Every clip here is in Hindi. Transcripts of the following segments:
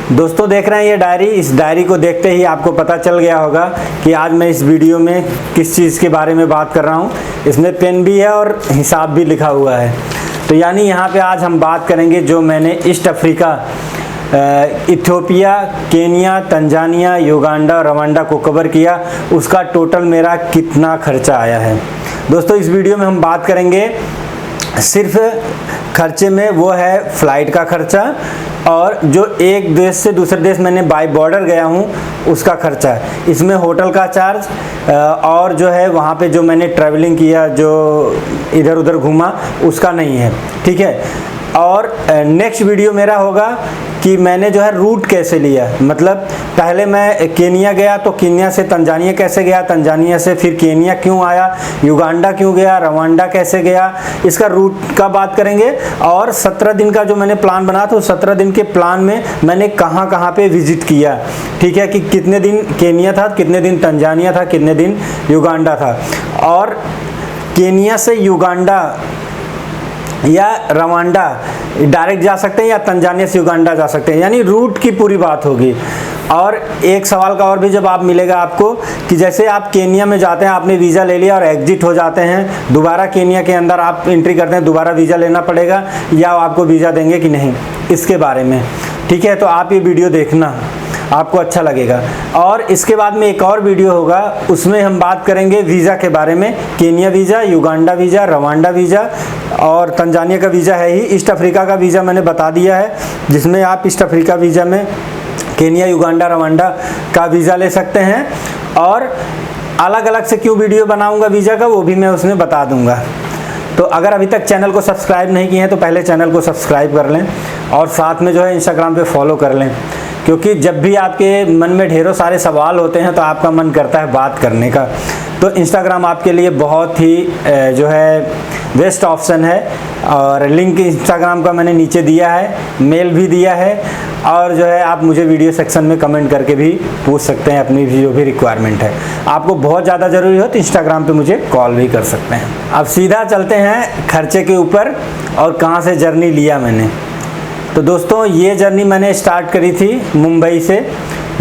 दोस्तों देख रहे हैं ये डायरी। इस डायरी को देखते ही आपको पता चल गया होगा कि आज मैं इस वीडियो में किस चीज़ के बारे में बात कर रहा हूँ। इसमें पेन भी है और हिसाब भी लिखा हुआ है। तो यानी यहाँ पे आज हम बात करेंगे जो मैंने east Africa, Ethiopia, Kenya, Tanzania, Uganda, Rwanda को कवर किया, उसका टोटल मेरा कितना खर्चा आया है। दोस्तों इस वीडियो में हम बात करेंगे सिर्फ खर्चे में, वो है फ़्लाइट का खर्चा और जो एक देश से दूसरे देश मैंने बाय बॉर्डर गया हूँ उसका खर्चा है। इसमें होटल का चार्ज और जो है वहाँ पे जो मैंने ट्रैवलिंग किया, जो इधर उधर घूमा, उसका नहीं है, ठीक है। और नेक्स्ट वीडियो मेरा होगा कि मैंने जो है रूट कैसे लिया, मतलब पहले मैं केनिया गया तो केनिया से तंजानिया कैसे गया, तंजानिया से फिर केनिया क्यों आया, युगांडा क्यों गया, रवांडा कैसे गया, इसका रूट का बात करेंगे। और 17 दिन का जो मैंने प्लान बनाया तो 17 दिन के प्लान में मैंने कहाँ कहाँ पे विजिट किया, ठीक है, कि कितने दिन केनिया था, कितने दिन तंजानिया था, कितने दिन युगांडा था। और केनिया से युगांडा या रवांडा डायरेक्ट जा सकते हैं या तंजानिया से युगांडा जा सकते हैं, यानी रूट की पूरी बात होगी। और एक सवाल का और भी जवाब मिलेगा आपको कि जैसे आप केनिया में जाते हैं, आपने वीज़ा ले लिया और एग्जिट हो जाते हैं, दोबारा केनिया के अंदर आप एंट्री करते हैं, दोबारा वीज़ा लेना पड़ेगा या आपको वीज़ा देंगे कि नहीं, इसके बारे में, ठीक है। तो आप ये वीडियो देखना, आपको अच्छा लगेगा। और इसके बाद में एक और वीडियो होगा, उसमें हम बात करेंगे वीज़ा के बारे में, Kenya visa, Uganda visa, Rwanda visa और तंजानिया का वीज़ा है ही। ईस्ट अफ्रीका का वीज़ा मैंने बता दिया है, जिसमें आप ईस्ट अफ्रीका वीज़ा में केनिया, युगांडा, रवांडा का वीज़ा ले सकते हैं। और अलग अलग से क्यों वीडियो बनाऊँगा वीज़ा का, वो भी मैं उसमें बता दूँगा। तो अगर अभी तक चैनल को सब्सक्राइब नहीं किए हैं तो पहले चैनल को सब्सक्राइब कर लें और साथ में जो है इंस्टाग्राम पे फॉलो कर लें, क्योंकि जब भी आपके मन में ढेरों सारे सवाल होते हैं तो आपका मन करता है बात करने का। तो इंस्टाग्राम आपके लिए बहुत ही जो है बेस्ट ऑप्शन है। और लिंक इंस्टाग्राम का मैंने नीचे दिया है, मेल भी दिया है, और जो है आप मुझे वीडियो सेक्शन में कमेंट करके भी पूछ सकते हैं अपनी जो भी रिक्वायरमेंट है। आपको बहुत ज़्यादा ज़रूरी हो तो इंस्टाग्राम पे मुझे कॉल भी कर सकते हैं। अब सीधा चलते हैं खर्चे के ऊपर और कहाँ से जर्नी लिया मैंने। तो दोस्तों ये जर्नी मैंने स्टार्ट करी थी मुंबई से।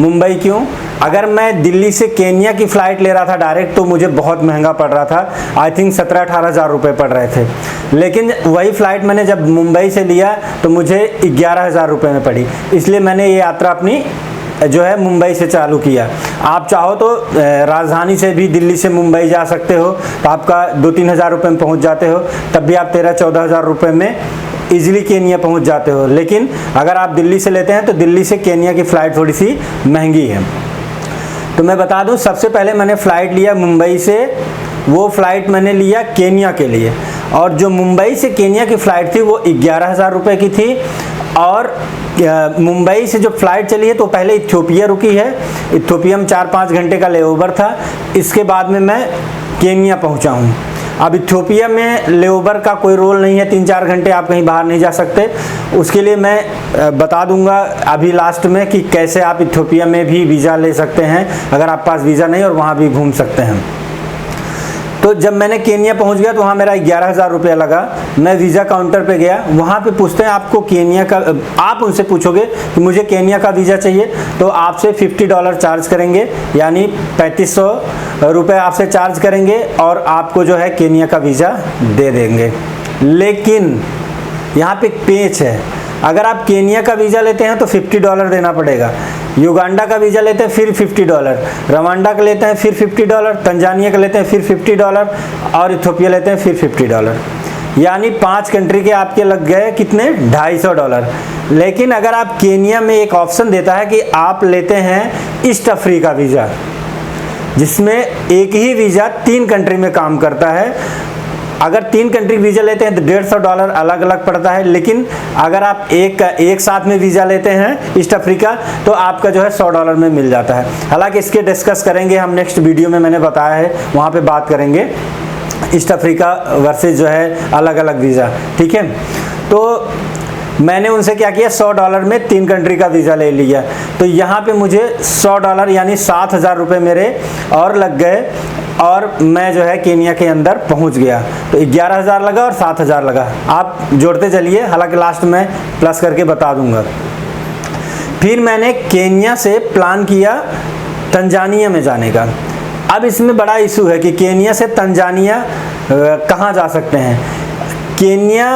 मुंबई क्यों? अगर मैं दिल्ली से केनिया की फ़्लाइट ले रहा था डायरेक्ट तो मुझे बहुत महंगा पड़ रहा था, आई थिंक 17-18 हज़ार रुपये पड़ रहे थे। लेकिन वही फ़्लाइट मैंने जब मुंबई से लिया तो मुझे 11 हज़ार रुपये में पड़ी। इसलिए मैंने ये यात्रा अपनी जो है मुंबई से चालू किया। आप चाहो तो राजधानी से भी दिल्ली से मुंबई जा सकते हो, तो आपका 2-3 हज़ार रुपये में पहुँच जाते हो, तब भी आप 13-14 हज़ार रुपये में ईजिली केनिया पहुंच जाते हो। लेकिन अगर आप दिल्ली से लेते हैं तो दिल्ली से केनिया की फ़्लाइट थोड़ी सी महंगी है। तो मैं बता दूं, सबसे पहले मैंने फ़्लाइट लिया मुंबई से, वो फ़्लाइट मैंने लिया केनिया के लिए, और जो मुंबई से केनिया की फ़्लाइट थी वो 11 हज़ार रुपये की थी। और मुंबई से जो फ़्लाइट चली है तो पहले इथियोपिया रुकी है, इथियोपिया में 4-5 घंटे का लेओवर था। इसके बाद में मैं केनिया पहुँचा हूँ। अब इथियोपिया में लेओवर का कोई रोल नहीं है, 3-4 घंटे आप कहीं बाहर नहीं जा सकते। उसके लिए मैं बता दूंगा अभी लास्ट में कि कैसे आप इथियोपिया में भी वीज़ा ले सकते हैं अगर आप पास वीज़ा नहीं, और वहाँ भी घूम सकते हैं। तो जब मैंने केनिया पहुंच गया तो वहाँ मेरा 11 हज़ार रुपया लगा। मैं वीज़ा काउंटर पे गया, वहाँ पे पूछते हैं आपको केनिया का, आप उनसे पूछोगे कि मुझे केनिया का वीज़ा चाहिए तो आपसे $50 चार्ज करेंगे, यानी 3500 रुपये आपसे चार्ज करेंगे और आपको जो है केनिया का वीज़ा दे देंगे। लेकिन यहाँ पे एक पेच है, अगर आप केनिया का वीज़ा लेते हैं तो $50 देना पड़ेगा, युगांडा का वीज़ा लेते हैं फिर $50, रवांडा का लेते हैं फिर $50, तंजानिया का लेते हैं फिर $50 और इथियोपिया लेते हैं फिर $50, यानी 5 कंट्री के आपके लग गए कितने, $250। लेकिन अगर आप केनिया में एक ऑप्शन देता है कि आप लेते हैं ईस्ट अफ्रीका वीज़ा, जिसमें एक ही वीज़ा 3 कंट्री में काम करता है। अगर 3 कंट्री वीज़ा लेते हैं तो $150 अलग अलग पड़ता है। लेकिन अगर आप एक साथ में वीज़ा लेते हैं ईस्ट अफ्रीका तो आपका जो है $100 में मिल जाता है। हालांकि इसके डिस्कस करेंगे हम नेक्स्ट वीडियो में, मैंने बताया है वहाँ पे बात करेंगे ईस्ट अफ्रीका वर्सेस जो है अलग अलग वीज़ा, ठीक है। तो मैंने उनसे क्या किया, $100 में 3 कंट्री का वीज़ा ले लिया। तो यहाँ पे मुझे $100 यानी 7 हज़ार रुपये मेरे और लग गए और मैं जो है केनिया के अंदर पहुंच गया। तो 11,000 लगा और 7,000 लगा, आप जोड़ते चलिए, हालांकि लास्ट में प्लस करके बता दूंगा। फिर मैंने केन्या से प्लान किया तंजानिया में जाने का। अब इसमें बड़ा इशू है कि केन्या से तंजानिया कहाँ जा सकते हैं। केन्या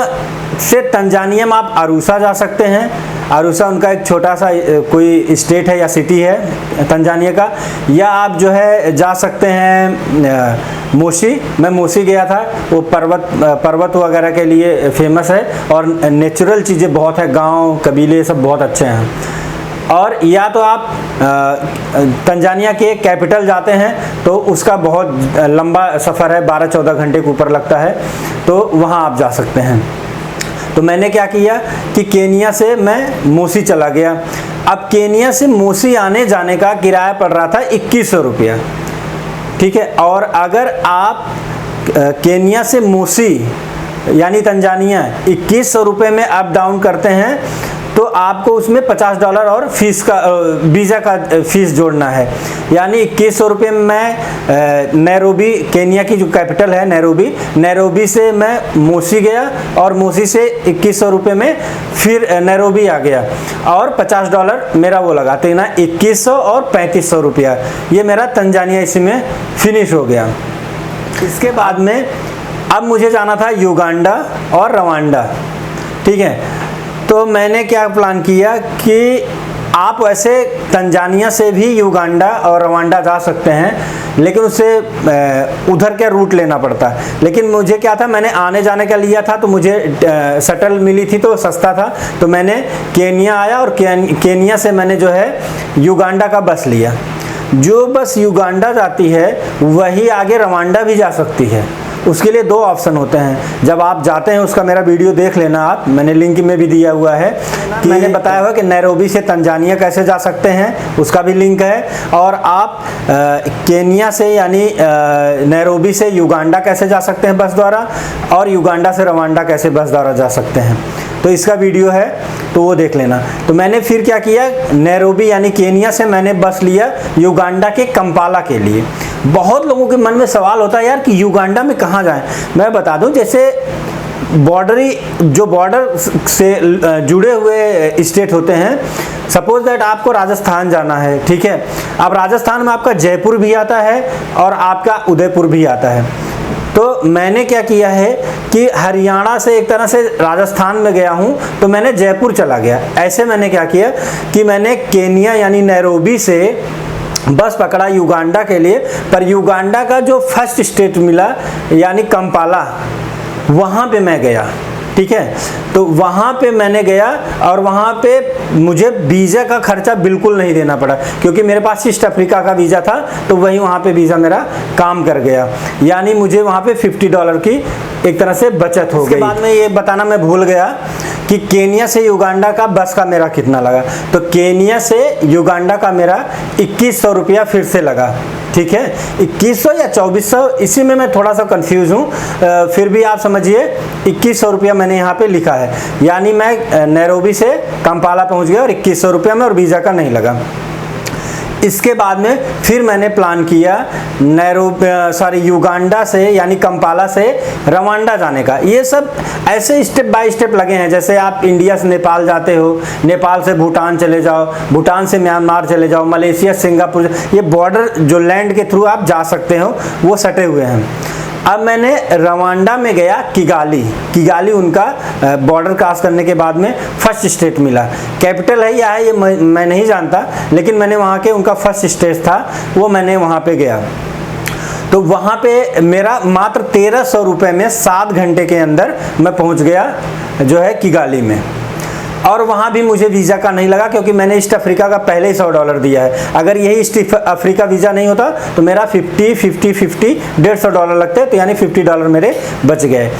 से तंजानिया में आप अरूसा जा सकते हैं। अरूसा उनका एक छोटा सा कोई स्टेट है या सिटी है तंजानिया का। या आप जो है जा सकते हैं मोशी। मैं मोशी गया था, वो पर्वत वगैरह के लिए फेमस है और नेचुरल चीज़ें बहुत है, गांव कबीले सब बहुत अच्छे हैं। और या तो आप तंजानिया के कैपिटल जाते हैं तो उसका बहुत लंबा सफ़र है, 12-14 घंटे के ऊपर लगता है, तो वहाँ आप जा सकते हैं। तो मैंने क्या किया कि केन्या से मैं मोशी चला गया। अब केन्या से मोशी आने जाने का किराया पड़ रहा था 2100 रुपया, ठीक है। और अगर आप केन्या से मोशी यानी तंजानिया 2100 रुपये में अप डाउन करते हैं तो आपको उसमें $50 और फीस का वीज़ा का फीस जोड़ना है। यानी 2100 रुपये में मैं नैरोबी, केन्या की जो कैपिटल है नैरोबी से मैं मोशी गया और मोशी से 2100 रुपये में फिर नैरोबी आ गया और $50 मेरा वो लगा। तो ना 2100 और 3500 रुपया ये मेरा तंजानिया इसी में फिनिश हो गया। इसके बाद में अब मुझे जाना था युगांडा और रवांडा, ठीक है। तो मैंने क्या प्लान किया कि आप वैसे तंजानिया से भी युगांडा और रवांडा जा सकते हैं, लेकिन उससे उधर के रूट लेना पड़ता है। लेकिन मुझे क्या था, मैंने आने जाने का लिया था तो मुझे शटल मिली थी तो सस्ता था, तो मैंने केन्या आया और केन्या से मैंने जो है युगांडा का बस लिया। जो बस युगांडा जाती है वही आगे रवांडा भी जा सकती है। उसके लिए 2 ऑप्शन होते हैं। जब आप जाते हैं उसका मेरा वीडियो देख लेना आप, मैंने लिंक में भी दिया हुआ है कि मैंने बताया हुआ कि नैरोबी से तंजानिया कैसे जा सकते हैं, उसका भी लिंक है। और आप केन्या से यानी नैरोबी से युगांडा कैसे जा सकते हैं बस द्वारा, और युगांडा से रवांडा कैसे बस द्वारा जा सकते हैं, तो इसका वीडियो है तो वो देख लेना। तो मैंने फिर क्या किया, नैरोबी यानी केन्या से मैंने बस लिया युगांडा के कंपाला के लिए। बहुत लोगों के मन में सवाल होता है यार कि युगांडा में कहाँ जाएं। मैं बता दूं, जैसे बॉर्डर से जुड़े हुए स्टेट होते हैं, सपोज दैट आपको राजस्थान जाना है, ठीक है। अब राजस्थान में आपका जयपुर भी आता है और आपका उदयपुर भी आता है। तो मैंने क्या किया है कि हरियाणा से एक तरह से राजस्थान में गया हूँ तो मैंने जयपुर चला गया। ऐसे मैंने क्या किया कि मैंने केन्या यानी नैरोबी से बस पकड़ा युगांडा के लिए, पर युगांडा का जो फर्स्ट स्टेट मिला यानी कंपाला, वहाँ पे मैं गया, ठीक है। तो वहाँ पे मैंने गया और वहाँ पे मुझे वीज़ा का खर्चा बिल्कुल नहीं देना पड़ा, क्योंकि मेरे पास ईस्ट अफ्रीका का वीज़ा था, तो वही वहाँ पे वीज़ा मेरा काम कर गया। यानी मुझे वहाँ पे $50 की एक तरह से बचत हो गई। बाद में ये बताना मैं भूल गया कि केन्या से युगांडा का बस का मेरा कितना लगा। तो केन्या से युगांडा का मेरा 2100 रुपया फिर से लगा, ठीक है। 2100 या 2400, इसी में मैं थोड़ा सा कंफ्यूज हूँ, फिर भी आप समझिए 2100 रुपया मैंने यहाँ पे लिखा है। यानी मैं नैरोबी से कंपाला पहुँच गया और 2100 रुपया में, और वीज़ा का नहीं लगा। इसके बाद में फिर मैंने प्लान किया युगांडा से यानी कंपाला से रवांडा जाने का। ये सब ऐसे स्टेप बाय स्टेप लगे हैं। जैसे आप इंडिया से नेपाल जाते हो, नेपाल से भूटान चले जाओ, भूटान से म्यांमार चले जाओ, मलेशिया, सिंगापुर, ये बॉर्डर जो लैंड के थ्रू आप जा सकते हो वो सटे हुए हैं। अब मैंने रवांडा में गया, किगाली उनका बॉर्डर क्रॉस करने के बाद में फर्स्ट स्टेट मिला। कैपिटल है या है ये मैं नहीं जानता, लेकिन मैंने वहाँ के उनका फर्स्ट स्टेट था, वो मैंने वहाँ पे गया। तो वहाँ पे मेरा मात्र 1300 रुपये में 7 घंटे के अंदर मैं पहुँच गया जो है किगाली में। और वहाँ भी मुझे वीज़ा का नहीं लगा, क्योंकि मैंने ईस्ट अफ्रीका का पहले ही $100 दिया है। अगर यही ईस्ट अफ्रीका वीज़ा नहीं होता तो मेरा 50 $150 लगते, तो यानी $50 मेरे बच गए।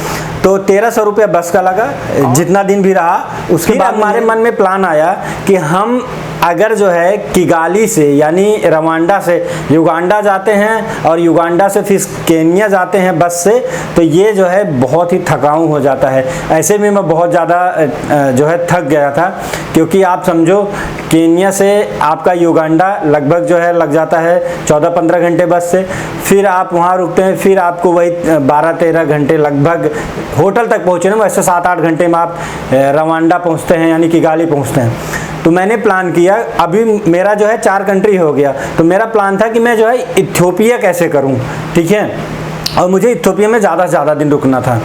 तो 1300 रुपये बस का लगा, जितना दिन भी रहा। उसके बाद हमारे मन में प्लान आया कि हम अगर जो है किगाली से यानी रवांडा से युगांडा जाते हैं और युगांडा से फिर केन्या जाते हैं बस से, तो ये जो है बहुत ही थकाऊ हो जाता है। ऐसे में मैं बहुत ज़्यादा जो है थक गया था, क्योंकि आप समझो केन्या से आपका युगांडा लगभग जो है लग जाता है 14-15 घंटे बस से, फिर आप वहाँ रुकते हैं, फिर आपको वही 12-13 घंटे लगभग होटल तक पहुँचे ना, वैसे 7-8 घंटे में आप रवांडा पहुँचते हैं यानी किगाली पहुँचते हैं। तो मैंने प्लान किया, अभी मेरा जो है 4 कंट्री हो गया, तो मेरा प्लान था कि मैं जो है इथियोपिया कैसे करूं, ठीक है, और मुझे इथियोपिया में ज़्यादा से ज़्यादा दिन रुकना था।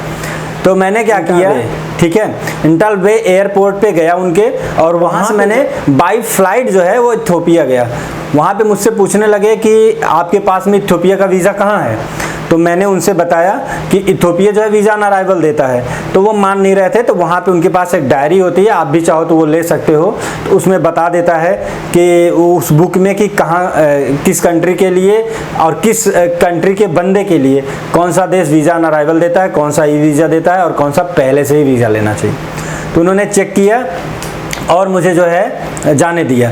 तो मैंने क्या किया, ठीक है, इंटलवे एयरपोर्ट पे गया उनके, और वहाँ से मैंने बाई फ्लाइट जो है वो इथियोपिया गया। वहाँ पे मुझसे पूछने लगे कि आपके पास में इथियोपिया का वीज़ा कहाँ है, तो मैंने उनसे बताया कि इथियोपिया जो है वीज़ा ऑन अराइवल देता है, तो वो मान नहीं रहे थे। तो वहाँ पे उनके पास एक डायरी होती है, आप भी चाहो तो वो ले सकते हो, तो उसमें बता देता है कि उस बुक में कि कहाँ किस कंट्री के लिए और किस कंट्री के बंदे के लिए कौन सा देश वीज़ा ऑन अराइवल देता है, कौन सा ई वीज़ा देता है और कौन सा पहले से ही वीज़ा लेना चाहिए। तो उन्होंने चेक किया और मुझे जो है जाने दिया।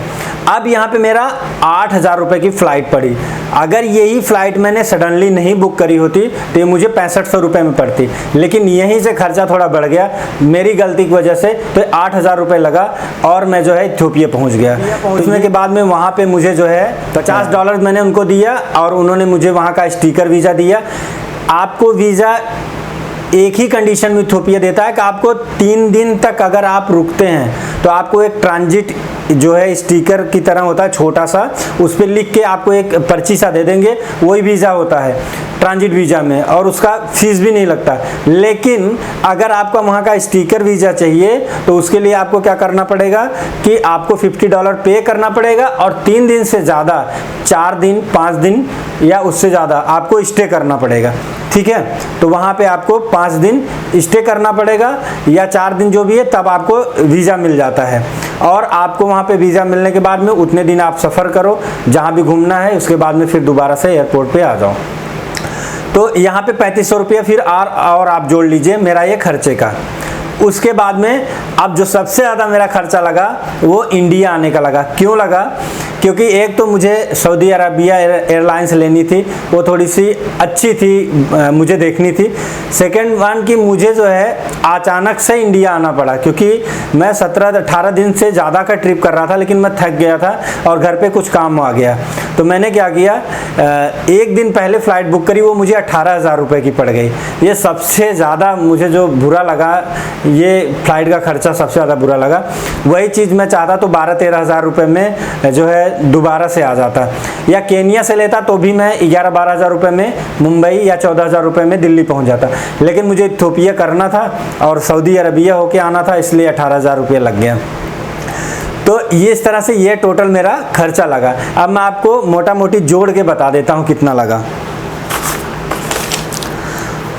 अब यहाँ पे मेरा 8,000 रुपये की फ़्लाइट पड़ी। अगर यही फ़्लाइट मैंने सडनली नहीं बुक करी होती तो ये मुझे 6500 रुपये में पड़ती, लेकिन यहीं से खर्चा थोड़ा बढ़ गया मेरी गलती की वजह से, तो 8,000 रुपये लगा और मैं जो है इथियोपिया पहुँच गया। उसमें के बाद में वहाँ पे मुझे जो है $50 मैंने उनको दिया और उन्होंने मुझे वहाँ का स्टिकर वीज़ा दिया। आपको वीज़ा एक ही कंडीशन में इथियोपिया देता है कि आपको 3 दिन तक अगर आप रुकते हैं तो आपको एक ट्रांजिट जो है स्टिकर की तरह होता है छोटा सा, उस पर लिख के आपको एक पर्ची सा दे देंगे, वही वीज़ा होता है ट्रांजिट वीज़ा में, और उसका फीस भी नहीं लगता। लेकिन अगर आपका वहाँ का स्टिकर वीज़ा चाहिए तो उसके लिए आपको क्या करना पड़ेगा कि आपको $50 पे करना पड़ेगा और 3 दिन से ज़्यादा, 4 दिन 5 दिन या उससे ज़्यादा आपको स्टे करना पड़ेगा, ठीक है। तो वहाँ पे आपको 5 दिन स्टे करना पड़ेगा या 4 दिन जो भी है, तब आपको वीज़ा मिल जाता है। और आपको वहाँ पे वीज़ा मिलने के बाद में उतने दिन आप सफ़र करो जहाँ भी घूमना है, उसके बाद में फिर दोबारा से एयरपोर्ट पे आ जाओ। तो यहाँ पे 3500 रुपये फिर और आप जोड़ लीजिए मेरा ये खर्चे का। उसके बाद में अब जो सबसे ज़्यादा मेरा खर्चा लगा वो इंडिया आने का लगा। क्यों लगा? क्योंकि एक तो मुझे सऊदी अरबिया एयरलाइंस लेनी थी, वो थोड़ी सी अच्छी थी, मुझे देखनी थी। सेकंड वन कि मुझे जो है अचानक से इंडिया आना पड़ा, क्योंकि मैं 17-18 दिन से ज़्यादा का ट्रिप कर रहा था, लेकिन मैं थक गया था और घर पे कुछ काम आ गया। तो मैंने क्या किया, एक दिन पहले फ़्लाइट बुक करी, वो मुझे 18,000 रुपये की पड़ गई। ये सबसे ज़्यादा मुझे जो बुरा लगा, ये फ़्लाइट का खर्चा सबसे ज़्यादा बुरा लगा। वही चीज़ मैं चाहता तो 12-13 हज़ार रुपये में जो है दोबारा से आ जाता, या केनिया से लेता तो भी मैं 11-12 हज़ार रुपये में मुंबई या 14 हज़ार रुपये में दिल्ली पहुंच जाता। लेकिन मुझे इथियोपिया करना था और सऊदी अरबिया होके आना था, इसलिए 18 हज़ार रुपये लग गया। तो ये इस तरह से ये टोटल मेरा खर्चा लगा। अब मैं आपको मोटा मोटी जोड़ के बता देता हूँ कितना लगा।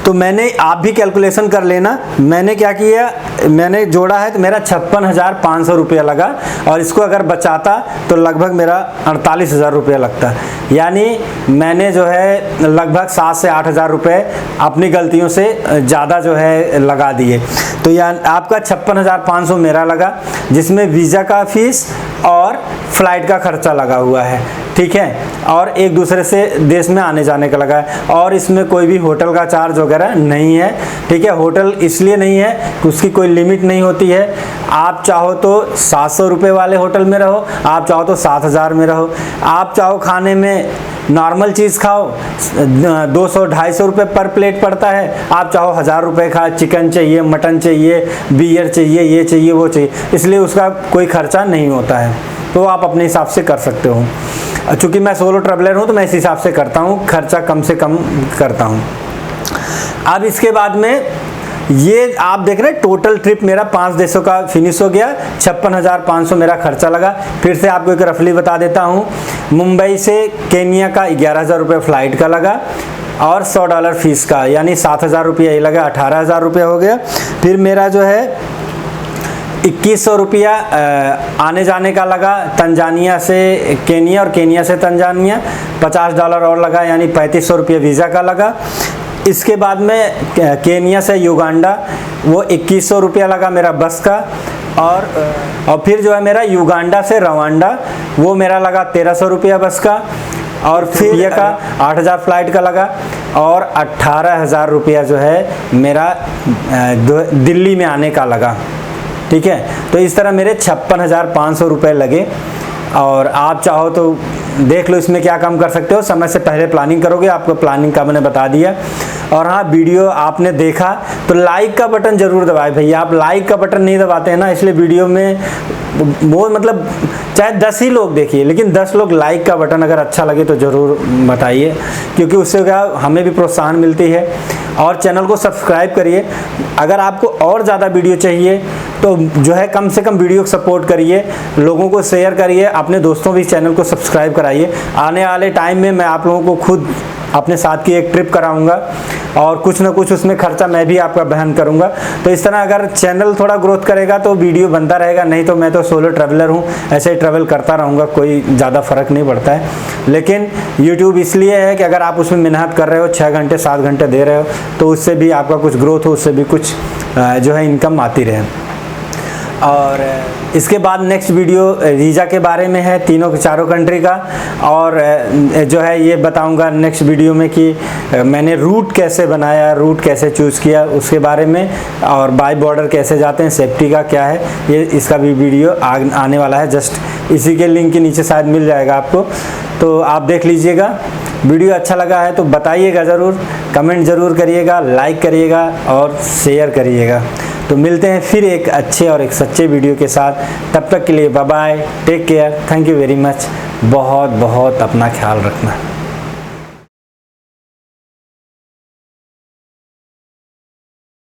तो मैंने, आप भी कैलकुलेशन कर लेना, मैंने क्या किया, मैंने जोड़ा है तो मेरा 56,500 रुपया लगा, और इसको अगर बचाता तो लगभग मेरा 48,000 रुपया लगता। यानी मैंने जो है लगभग 7 से 8 हज़ार रुपये अपनी गलतियों से ज़्यादा जो है लगा दिए। तो यानी आपका 56,500 मेरा लगा, जिसमें वीज़ा का फीस और फ्लाइट का खर्चा लगा हुआ है, ठीक है, और एक दूसरे से देश में आने जाने का लगा है, और इसमें कोई भी होटल का चार्ज वगैरह नहीं है, ठीक है। होटल इसलिए नहीं है कि उसकी कोई लिमिट नहीं होती है। आप चाहो तो 700 रुपये वाले होटल में रहो, आप चाहो तो 7,000 में रहो, आप चाहो खाने में नॉर्मल चीज़ खाओ, 200-250 रुपये पर प्लेट पड़ता है, आप चाहो 1,000 रुपये खा, चिकन चाहिए, मटन चाहिए, बियर चाहिए, ये चाहिए, वो चाहिए, इसलिए उसका कोई खर्चा नहीं होता है। तो आप अपने हिसाब से कर सकते हो। चूँकि मैं सोलो ट्रैवलर हूँ तो मैं इस हिसाब से करता हूँ, खर्चा कम से कम करता हूँ। अब इसके बाद में ये आप देख रहे हैं टोटल ट्रिप मेरा 5 देशों का फिनिश हो गया, 56,500 मेरा खर्चा लगा। फिर से आपको एक रफली बता देता हूँ, मुंबई से केनिया का 11,000 रुपये फ़्लाइट का लगा और $100 फीस का, यानी 7,000 रुपया ये लगा, 18,000 रुपया हो गया। फिर मेरा जो है 2100 रुपया आने जाने का लगा, तंजानिया से केनिया और केनिया से तंजानिया, $50 और लगा, यानी 3500 रुपया वीज़ा का लगा। इसके बाद में केनिया से युगांडा, वो 2100 रुपया लगा मेरा बस का, और फिर जो है मेरा युगांडा से रवांडा, वो मेरा लगा 1300 रुपया बस का, और फिर ये का 8,000 फ्लाइट का लगा, और 18,000 रुपया जो है मेरा दिल्ली में आने का लगा, ठीक है। तो इस तरह मेरे 56,500 रुपये लगे। और आप चाहो तो देख लो इसमें क्या कम कर सकते हो, समय से पहले प्लानिंग करोगे, आपको प्लानिंग का मैंने बता दिया। और हाँ, वीडियो आपने देखा तो लाइक का बटन ज़रूर दबाए भैया, आप लाइक का बटन नहीं दबाते हैं ना, इसलिए वीडियो में वो मतलब चाहे 10 ही लोग देखिए, लेकिन 10 लोग लाइक का बटन अगर अच्छा लगे तो ज़रूर बताइए, क्योंकि उससे क्या हमें भी प्रोत्साहन मिलती है। और चैनल को सब्सक्राइब करिए। अगर आपको और ज़्यादा वीडियो चाहिए तो जो है कम से कम वीडियो को सपोर्ट करिए, लोगों को शेयर करिए, अपने दोस्तों भी चैनल को सब्सक्राइब कराइए। आने वाले टाइम में मैं आप लोगों को खुद अपने साथ की एक ट्रिप कराऊंगा और कुछ ना कुछ उसमें खर्चा मैं भी आपका बहन करूंगा। तो इस तरह अगर चैनल थोड़ा ग्रोथ करेगा तो वीडियो बनता रहेगा, नहीं तो मैं तो सोलो ट्रैवलर हूं, ऐसे ही ट्रैवल करता रहूंगा, कोई ज़्यादा फ़र्क नहीं पड़ता है। लेकिन यूट्यूब इसलिए है कि अगर आप उसमें मेहनत कर रहे हो, 6 घंटे 7 घंटे दे रहे हो, तो उससे भी आपका कुछ ग्रोथ हो, उससे भी कुछ जो है इनकम आती रहे। और इसके बाद नेक्स्ट वीडियो वीज़ा के बारे में है, चारों कंट्री का। और जो है ये बताऊंगा नेक्स्ट वीडियो में कि मैंने रूट कैसे बनाया, रूट कैसे चूज़ किया उसके बारे में, और बाय बॉर्डर कैसे जाते हैं, सेफ्टी का क्या है, ये इसका भी वीडियो आने वाला है। जस्ट इसी के लिंक के नीचे शायद मिल जाएगा आपको, तो आप देख लीजिएगा। वीडियो अच्छा लगा है तो बताइएगा ज़रूर, कमेंट ज़रूर करिएगा, लाइक करिएगा और शेयर करिएगा। तो मिलते हैं फिर एक अच्छे और एक सच्चे वीडियो के साथ। तब तक के लिए bye bye, take care, thank you very much. बहुत बहुत अपना ख्याल रखना।